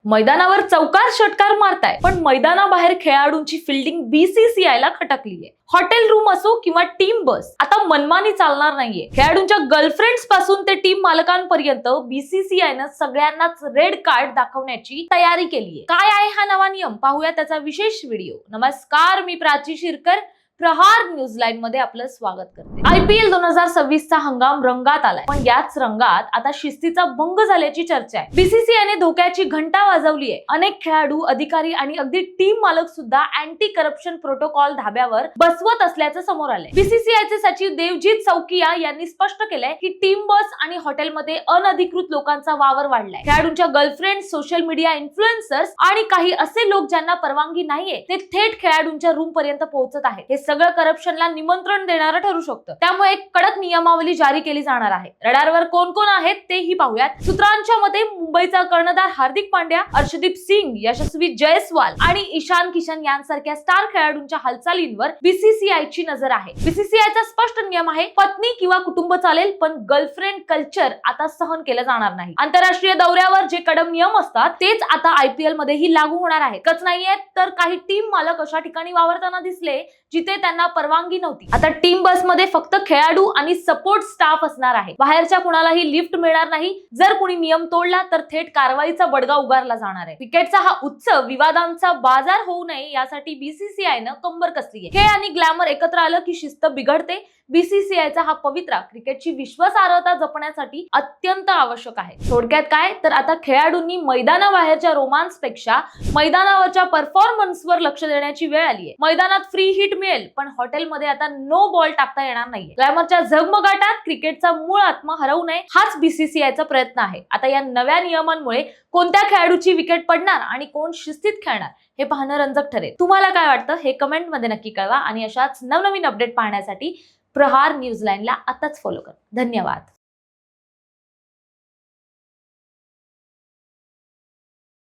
मैदानावर चौकार षटकार मारताय, पण मैदानाबाहेर खेळाडूंची फिल्डिंग बीसीसीआय ला खटकलीये. हॉटेल रूम असो किंवा टीम बस आता मनमानी चालणार नाहीये. खेळाडूंच्या गर्लफ्रेंड्स पासून ते टीम मालकांपर्यंत बीसीसीआयनं सगळ्यांनाच रेड कार्ड दाखवण्याची तयारी केलीये. काय आहे हा नवा नियम, पाहूया त्याचा विशेष व्हिडिओ. नमस्कार, मी प्राची शिरकर, प्रहार न्यूज लाईन मध्ये आपलं स्वागत करते. IPL 2026 चा हंगाम रंगात आलाय, पण याच रंगात आता शिस्तीचा भंग झाल्याची चर्चा आहे. बीसीसीआयने धोक्याची घंटा वाजवली आहे. अनेक खेळाडू, अधिकारी आणि अगदी टीम मालक सुद्धा अँटी करप्शन प्रोटोकॉल धाब्यावर बसवत असल्याचं समोर आलंय. बीसीसीआयचे सचिव देवजीत चौकिया यांनी स्पष्ट केलंय की टीम बस आणि हॉटेलमध्ये अनधिकृत लोकांचा वावर वाढलाय. खेळाडूंच्या गर्लफ्रेंड, सोशल मीडिया इन्फ्लुएन्सर्स आणि काही असे लोक ज्यांना परवानगी नाहीये ते थेट खेळाडूंच्या रूम पर्यंत पोहोचत आहेत. हे सगळं करप्शनला निमंत्रण देणारं ठरू शकतं. त्यामुळे एक कडक नियमावली जारी केली जाणार आहे. रडारवर कोण कोण आहेत तेही पाहूयात. सूत्रांच्या मते मुंबईचा कर्णधार हार्दिक पांड्या, अर्शदीप सिंग, यशस्वी जयस्वाल आणि ईशान किशन यांसारख्या स्टार खेळाडूंच्या हालचालींवर बीसीसीआयची नजर आहे. बीसीसीआयचा स्पष्ट नियम आहे, पत्नी किंवा कुटुंब चालेल, पण गर्लफ्रेंड कल्चर आता सहन केलं जाणार नाही. आंतरराष्ट्रीय दौऱ्यावर जे कडक नियम असतात तेच आता IPL मध्येही लागू होणार आहे. कच नाहीये तर काही टीम मालक अशा ठिकाणी वावरताना दिसले जिथे त्यांना परवानगी नव्हती. आता टीम बस मध्ये फक्त खेळाडू आणि सपोर्ट स्टाफ असणार आहे. बाहेरच्या कुणालाही लिफ्ट मिळणार नाही. जर कुणी नियम तोडला तर थेट कारवाईचा बडगा उगारला जाणार आहे. क्रिकेटचा हा उत्सव विवादांचा बाजार होऊ नये यासाठी बीसीसीआयनं कंबर कसली आहे. खेळ आणि ग्लॅमर एकत्र आलं की शिस्त बिघडते. बीसीसीआयचा हा पवित्रा क्रिकेटची विश्वासार्हता जपण्यासाठी अत्यंत आवश्यक आहे. थोडक्यात काय तर आता खेळाडूंनी मैदानाबाहेरच्या रोमांस पेक्षा मैदानावरच्या परफॉर्मन्सवर लक्ष देण्याची वेळ आली आहे. मैदानात फ्री हिट मिळेल, पण हॉटेलमध्ये आता नो बॉल टाकता येणार नाहीये. ग्लॅमरच्या झगमगाटात क्रिकेटचा मूळ आत्मा हरवू नये हाच बीसीसीआयचा प्रयत्न आहे. आता या नव्या नियमांमुळे कोणत्या खेळाडूची विकेट पडणार आणि कोण शिस्तीत खेळणार हे पाहणं रंजक ठरेल. तुम्हाला काय वाटतं हे कमेंट मध्ये नक्की कळवा आणि अशाच नवनवीन अपडेट पाहण्यासाठी प्रहार न्यूज लाईनला आताच फॉलो करा. धन्यवाद.